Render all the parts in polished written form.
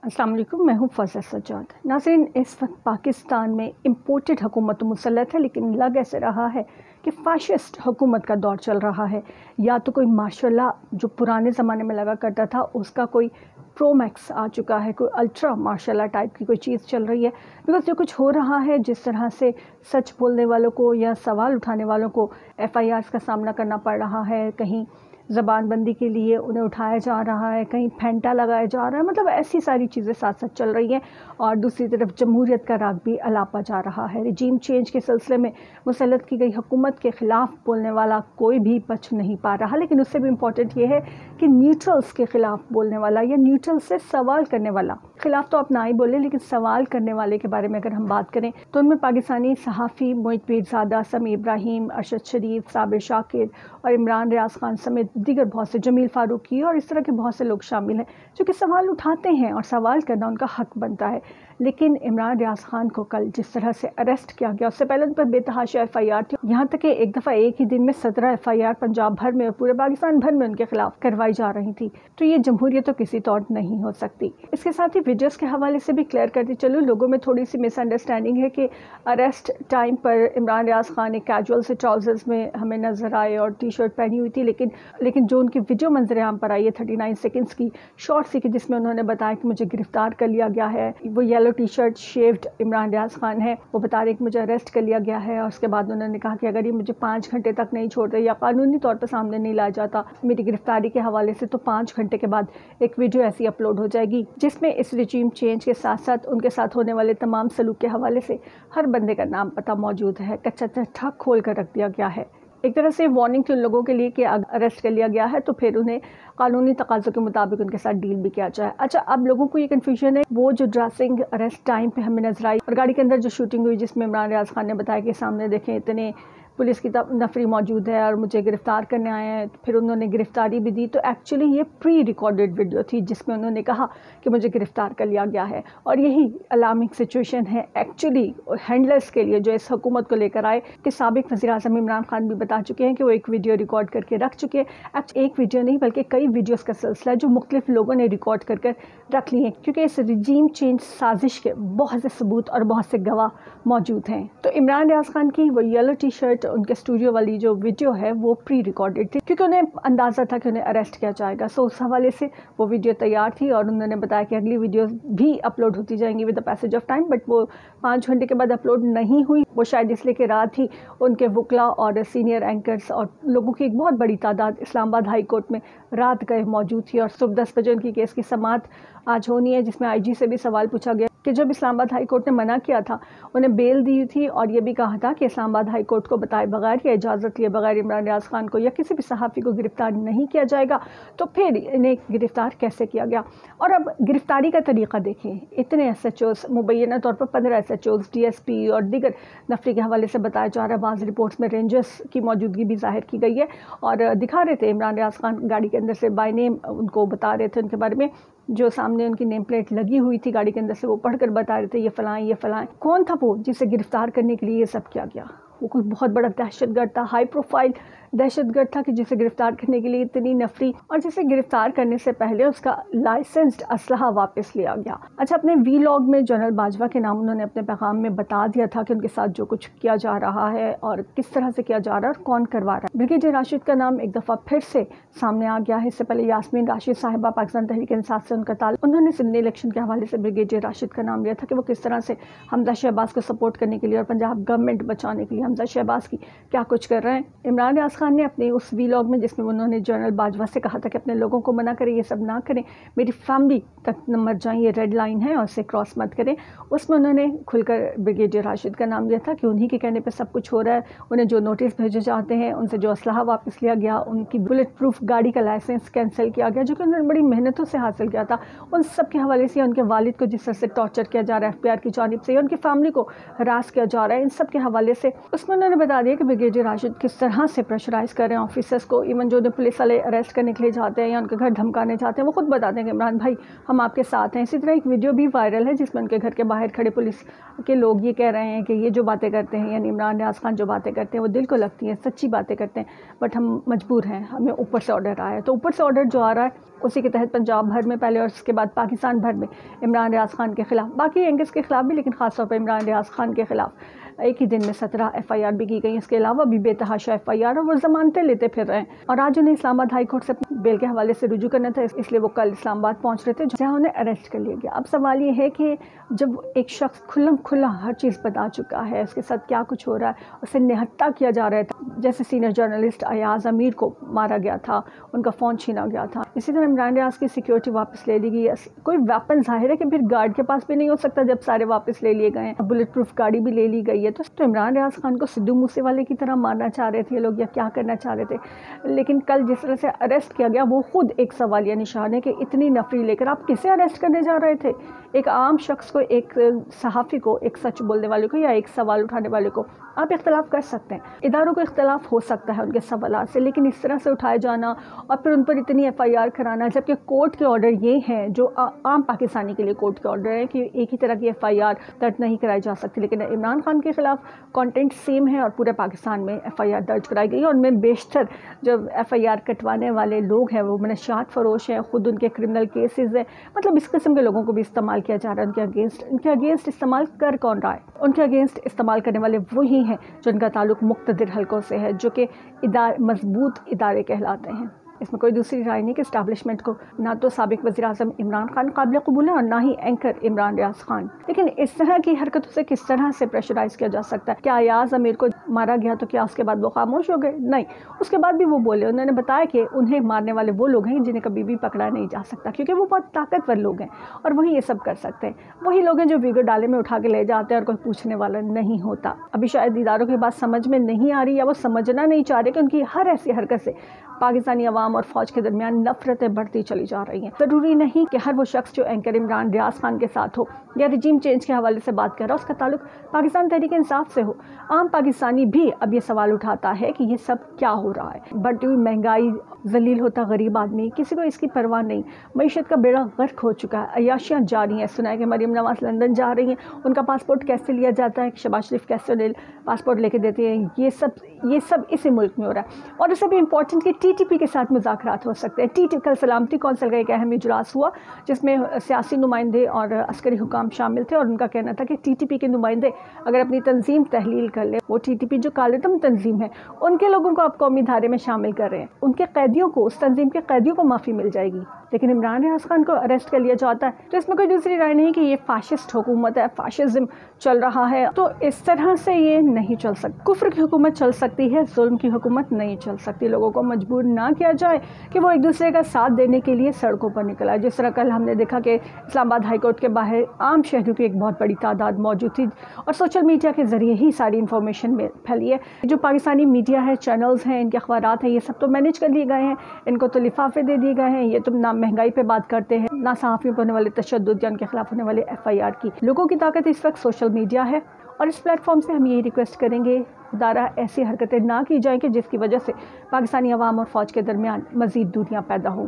अस्सलाम वालेकुम, मैं हूँ फ़ज़ा सज्जाद। नाज़रीन, इस वक्त पाकिस्तान में इम्पोर्टेड हुकूमत तो मुसल्लत है, लेकिन लग ऐसे रहा है कि फ़ाशिस्ट हुकूमत का दौर चल रहा है। या तो कोई माशाल्लाह जो पुराने ज़माने में लगा करता था उसका कोई प्रो मैक्स आ चुका है, कोई अल्ट्रा माशाल्लाह टाइप की कोई चीज़ चल रही है। बिकॉज़ जो कुछ हो रहा है, जिस तरह से सच बोलने वालों को या सवाल उठाने वालों को FIRs का सामना करना पड़ रहा है, कहीं ज़बानबंदी के लिए उन्हें उठाया जा रहा है, कहीं फेंटा लगाया जा रहा है, मतलब ऐसी सारी चीज़ें साथ साथ चल रही हैं। और दूसरी तरफ जमहूरियत का राग भी अलापा जा रहा है। रिजीम चेंज के सिलसिले में मुसल्लत की गई हुकूमत के ख़िलाफ़ बोलने वाला कोई भी बच नहीं पा रहा, लेकिन उससे भी इम्पॉर्टेंट ये है कि न्यूट्रल्स के ख़िलाफ़ बोलने वाला या न्यूट्रल से सवाल करने वाला, ख़िलाफ़ तो आप ना ही बोले, लेकिन सवाल करने वाले के बारे में अगर हम बात करें तो उनमें पाकिस्तानी सहाफ़ी मोहित पीरज़ादा, समी इब्राहिम, अरशद शरीफ, साबिर शाकिर और इमरान रियाज़ खान समेत दीगर बहुत से, जमील फ़ारूकी और इस तरह के बहुत से लोग शामिल हैं जो कि सवाल उठाते हैं और सवाल करना उनका हक़ बनता है। लेकिन इमरान रियाज़ खान को कल जिस तरह से अरेस्ट किया गया, उससे पहले उन पर बेतहाशा FIR थी, यहाँ तक कि एक दफ़ा एक ही दिन में 17 FIR पंजाब भर में और पूरे पाकिस्तान भर में उनके खिलाफ करवाई जा रही थी। तो ये जमहूरियत तो किसी तौर नहीं हो सकती। इसके साथ ही वीडियोज़ के हवाले से भी क्लियर करती चलूँ, लोगों में थोड़ी सी मिसअंडरस्टैंडिंग है कि अरेस्ट टाइम पर इमरान रियाज़ खान एक कैजुअल से ट्राउज़र्स में हमें नज़र आए और T-शर्ट पहनी हुई थी, लेकिन जो उनकी वीडियो मंजर-ए-आम पर आई है 39 सेकंड्स की शॉर्ट सी, जिसमें उन्होंने बताया कि मुझे गिरफ्तार कर लिया गया है, वो येलो T-शर्ट शेव्ड इमरान रियाज़ खान है, वो बता रहे कि मुझे अरेस्ट कर लिया गया है। और उसके बाद उन्होंने कहा कि अगर ये मुझे 5 घंटे तक नहीं छोड़ते या कानूनी तौर पर सामने नहीं लाया जाता मेरी गिरफ्तारी के हवाले से, तो 5 घंटे के बाद एक वीडियो ऐसी अपलोड हो जाएगी जिसमें इस रिजीम चेंज के साथ साथ उनके साथ होने वाले तमाम सलूक के हवाले से हर बंदे का नाम पता मौजूद है। कच्चा चिट्ठा खोल कर रख दिया गया है। एक तरह से वार्निंग थी उन लोगों के लिए कि अरेस्ट कर लिया गया है तो फिर उन्हें कानूनी तकाज़ों के मुताबिक उनके साथ डील भी किया जाए। अच्छा, अब लोगों को ये कन्फ्यूजन है, वो जो ड्रेसिंग अरेस्ट टाइम पे हमें नजर आई और गाड़ी के अंदर जो शूटिंग हुई जिसमें इमरान रियाज़ खान ने बताया कि सामने देखें इतने पुलिस की नफरी मौजूद है और मुझे गिरफ़्तार करने आए हैं, फिर उन्होंने गिरफ़्तारी भी दी, तो एक्चुअली ये प्री रिकॉर्डेड वीडियो थी जिसमें उन्होंने कहा कि मुझे गिरफ़्तार कर लिया गया है। और यही अलार्मिंग सिचुएशन है एक्चुअली हैंडलर्स के लिए जो इस हुकूमत को लेकर आए कि साबिक वज़ीर-ए-आज़म इमरान खान भी बता चुके हैं कि वो एक वीडियो रिकॉर्ड करके रख चुके हैं। एक वीडियो नहीं बल्कि कई वीडियोज़ का सिलसिला जो मुख्तलिफ लोगों ने रिकॉर्ड कर रख ली हैं, क्योंकि इस रिजीम चेंज साजिश के बहुत से सबूत और बहुत से गवाह मौजूद हैं। तो इमरान रियाज़ खान की वो येलो T-शर्ट उनके स्टूडियो वाली जो वीडियो है वो प्री रिकॉर्डेड थी, क्योंकि उन्हें अंदाज़ा था कि उन्हें अरेस्ट किया जाएगा। सो उस हवाले से वो वीडियो तैयार थी और उन्होंने बताया कि अगली वीडियो भी अपलोड होती जाएंगी with the passage of time, but वो 5 घंटे के बाद अपलोड नहीं हुई। वो शायद इसलिए कि रात ही उनके वकला और सीनियर एंकर्स और लोगों की एक बहुत बड़ी तादाद इस्लामाबाद हाई कोर्ट में रात गए मौजूद थी और सुबह 10 बजे उनकी केस की समाअत आज होनी है, जिसमें IG से भी सवाल पूछा गया कि जब इस्लामाबाद हाई कोर्ट ने मना किया था, उन्हें बेल दी थी और ये भी कहा था कि इस्लामाबाद हाई कोर्ट को बताए बगैर या इजाज़त लिए बगैर इमरान रियाज़ खान को या किसी भी सहाफ़ी को गिरफ़्तार नहीं किया जाएगा, तो फिर इन्हें गिरफ़्तार कैसे किया गया। और अब गिरफ़्तारी का तरीक़ा देखें, इतने SHOs, मुबैना तौर पर 15 SHOs, DSP और दीगर नफरी के हवाले से बताया जा रहा है। बाज़ रिपोर्ट्स में रेंजर्स की मौजूदगी भी ज़ाहिर की गई है और दिखा रहे थे इमरान रियाज़ खान गाड़ी के अंदर से बाय नेम उनको बता रहे थे उनके बारे में, जो सामने उनकी नेम प्लेट लगी हुई थी गाड़ी के अंदर से वो पढ़कर बता रहे थे ये फ़लाँ। कौन था वो जिसे गिरफ़्तार करने के लिए ये सब किया गया? वो कोई बहुत बड़ा दहशतगर्द था, हाई प्रोफाइल दहशतगर्द था कि जिसे गिरफ़्तार करने के लिए इतनी नफरी, और जिसे गिरफ़्तार करने से पहले उसका लाइसेंस्ड असलहा वापस लिया गया। अच्छा, अपने वीलॉग में जनरल बाजवा के नाम उन्होंने अपने पैगाम में बता दिया था कि उनके साथ जो कुछ किया जा रहा है और किस तरह से किया जा रहा है और कौन करवा रहा है। ब्रिगेडियर राशिद का नाम एक दफ़ा फिर से सामने आ गया है। इससे पहले यास्मीन राशिद साहिबा पाकिस्तान तहरीक इंसाफ से उनका ताल्लुक, उन्होंने सिमनी इलेक्शन के हवाले से ब्रिगेडियर राशिद का नाम लिया था कि वो किस तरह से हमजा शहबाज को सपोर्ट करने के लिए और पंजाब गवर्नमेंट बचाने के लिए हमजा शहबाज की क्या कुछ कर रहे हैं। इमरान रियाज़ खान ने अपने उस वीलॉग में जिसमें उन्होंने जनरल बाजवा से कहा था कि अपने लोगों को मना करें, ये सब ना करें, मेरी फैमिली तक न मर जाएं, ये रेड लाइन है और उसे क्रॉस मत करें, उसमें उन्होंने खुलकर ब्रिगेडियर राशिद का नाम लिया था कि उन्हीं के कहने पे सब कुछ हो रहा है। उन्हें जो नोटिस भेजे जाते हैं, उनसे जो असलहा वापस लिया गया, उनकी बुलेट प्रूफ गाड़ी का लाइसेंस कैंसिल किया गया जो कि उन्होंने बड़ी मेहनतों से हासिल किया था, उन सब के हवाले से उनके वालिद को जिस तरह से टॉर्चर किया जा रहा है FBR की जानिब से, उनकी फैमिली को हरास किया जा रहा है, इन सब के हवाले से उसमें उन्होंने बता दिया कि ब्रिगेडियर राशिद किस तरह से प्रेशराइज कर रहे हैं ऑफिसर्स को। इवन जो पुलिस वाले अरेस्ट करने के लिए जाते हैं या उनके घर धमकाने जाते हैं, वो खुद बताते हैं कि इमरान भाई हम आपके साथ हैं। इसी तरह एक वीडियो भी वायरल है जिसमें उनके घर के बाहर खड़े पुलिस के लोग ये कह रहे हैं कि ये जो बातें करते हैं, यानी इमरान रियाज़ खान जो बातें करते हैं वो दिल को लगती हैं, सच्ची बातें करते हैं, बट हम मजबूर हैं, हमें ऊपर से ऑर्डर आया है। तो ऊपर से ऑर्डर जो आ रहा है उसी के तहत पंजाब भर में पहले और उसके बाद पाकिस्तान भर में इमरान रियाज खान के ख़िलाफ़, बाकी एंगर्स के ख़िलाफ़ भी, लेकिन ख़ास तौर पर इमरान रियाज खान के ख़िलाफ़ एक ही दिन में 17 FIR भी की गई। इसके अलावा भी बेतहाशा FIR और वो ज़मानतें लेते फिर रहे हैं। और आज उन्हें इस्लामाबाद हाई कोर्ट से बेल के हवाले से रुजू करना था, इसलिए वो कल इस्लामाबाद पहुँच रहे थे, जहाँ उन्हें अरेस्ट कर लिया गया। अब सवाल ये है कि जब एक शख्स खुल्लम खुल्ला हर चीज़ बता चुका है, उसके साथ क्या कुछ हो रहा है, उसे निहत्ता किया जा रहा था, जैसे सीनियर जर्नलिस्ट अयाज अमीर को मारा गया था, उनका फ़ोन छीना गया था, इसी तरह इमरान रियाज की सिक्योरिटी वापस ले ली गई। कोई वेपन ज़ाहिर है कि फिर गार्ड के पास भी नहीं हो सकता जब सारे वापस ले लिए गए हैं, बुलेट प्रूफ गाड़ी भी ले ली गई है। तो इमरान रियाज खान को सिद्धू मूसेवाले की तरह मारना चाह रहे थे लोग, या क्या करना चाह रहे थे। लेकिन कल जिस तरह से अरेस्ट किया गया वो खुद एक सवालिया निशान है कि इतनी नफरी लेकर आप किसे अरेस्ट करने जा रहे थे? एक आम शख्स को, एक सहाफ़ी को, एक सच बोलने वाले को या एक सवाल उठाने वाले को आप इख्तलाफ कर सकते हैं, इदारों को इख्तलाफ हो सकता है उनके सवालात से, लेकिन इस तरह से उठाए जाना और फिर उन पर इतनी FIR कराना, जबकि कोर्ट के ऑर्डर ये हैं जो आम पाकिस्तानी के लिए कोर्ट के ऑर्डर है कि एक ही तरह की FIR दर्ज नहीं कराई जा सकती। लेकिन इमरान खान के ख़िलाफ़ कंटेंट सेम है और पूरे पाकिस्तान में FIR दर्ज कराई गई। और उनमें बेशतर जब FIR कटवाने वाले लोग हैं वो मनशियात फ़रोश हैं, ख़ुद उनके क्रिमिनल केसेस हैं, मतलब इस किस्म के लोगों को भी इस्तेमाल किया जा रहा है उनके अगेंस्ट इस्तेमाल कर कौन रहा है? उनके अगेंस्ट इस्तेमाल करने वाले वही हैं जिनका ताल्लुक मुक़्तदिर हलकों से है, जो कि मजबूत इदारे कहलाते हैं। इसमें कोई दूसरी राय नहीं कि इस्टेब्लिशमेंट को ना तो साबिक वज़ीर-ए-आज़म इमरान खान काबिल कबूल है और ना ही एंकर इमरान रियाज खान। लेकिन इस तरह की हरकतों से किस तरह से प्रेशराइज़ किया जा सकता है? क्या अयाज अमीर को मारा गया तो क्या उसके बाद वो खामोश हो गए? नहीं, उसके बाद भी वो बोले। उन्होंने बताया कि उन्हें मारने वाले वो लोग हैं जिन्हें कभी भी पकड़ा नहीं जा सकता, क्योंकि वो बहुत ताकतवर लोग हैं और वही ये सब कर सकते हैं। वही लोग हैं जो वीगो डाले में उठा के ले जाते हैं और कोई पूछने वाला नहीं होता। अभी शायद इदारों की बात समझ में नहीं आ रही या वो समझना नहीं चाह रहे कि उनकी हर ऐसी हरकत से पाकिस्तानी अवाम और फ़ौज के दरमियान नफरतें बढ़ती चली जा रही हैं। ज़रूरी नहीं कि हर वो शख्स जो एंकर इमरान रियाज खान के साथ हो या रजीम चेंज के हवाले से बात कर रहा हो उसका ताल्लुक पाकिस्तान तहरीक इंसाफ से हो। आम पाकिस्तानी भी अब ये सवाल उठाता है कि ये सब क्या हो रहा है। बढ़ती हुई महंगाई, जलील होता गरीब आदमी, किसी को इसकी परवाह नहीं। मईशत का बेड़ा गर्क हो चुका है, अय्याशियाँ जारी हैं। सुना है कि मरीम नवाज़ लंदन जा रही हैं, उनका पासपोर्ट कैसे लिया जाता है, शहबाज शरीफ कैसे पासपोर्ट लेके देते हैं, ये सब इसी मुल्क में हो रहा है। और इससे भी इम्पोर्टेंट कि TTP के साथ मुज़ाकरात हो सकते हैं। कल सलामती कौंसिल का एक अहम इजलास हुआ जिसमें सियासी नुमाइंदे और अस्करी हुकाम शामिल थे और उनका कहना था कि TTP के नुमाइंदे अगर अपनी तंजीम तहलील कर ले, वो TTP जो कालेदम तंजीम है उनके लोगों को आप कौमी धारे में शामिल कर रहे हैं, उनके कैदियों को, उस तंजीम के कैदियों को माफ़ी मिल जाएगी। लेकिन इमरान रियाज खान को अरेस्ट कर लिया जाता है। तो इसमें कोई दूसरी राय नहीं कि ये फाशिस्ट हुकूमत है, फाशिज्म चल रहा है। तो इस तरह से ये नहीं चल सकती। कुफ्र की हुकूमत चल सकती है, जुल्म की हुकूमत नहीं चल सकती। लोगों को मजबूर ना किया जाए कि वो एक दूसरे का साथ देने के लिए सड़कों पर निकल आए। जिस तरह कल हमने देखा कि इस्लामाबाद हाई कोर्ट के बाहर आम शहरियों की एक बहुत बड़ी तादाद मौजूद थी और सोशल मीडिया के ज़रिए ही सारी इन्फॉर्मेशन में फैली है। जो पाकिस्तानी मीडिया है, चैनल्स हैं, इनके अखबारात हैं, ये सब तो मैनेज कर लिए गए हैं, इनको तो लिफाफे दे दिए गए हैं। ये तो ना महंगाई पे बात करते हैं, ना सहाफ़ियों पर होने वाले तशद्दुद या उनके खिलाफ होने वाले FIR की। लोगों की ताकत इस वक्त सोशल मीडिया है और इस प्लेटफॉर्म से हम यही रिक्वेस्ट करेंगे खुदारा ऐसी हरकतें ना की जाएं कि जिसकी वजह से पाकिस्तानी अवाम और फ़ौज के दरमियान मज़ीद दूरियां पैदा हों।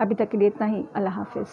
अभी तक के लिए इतना ही। अल्लाह हाफ़िज़।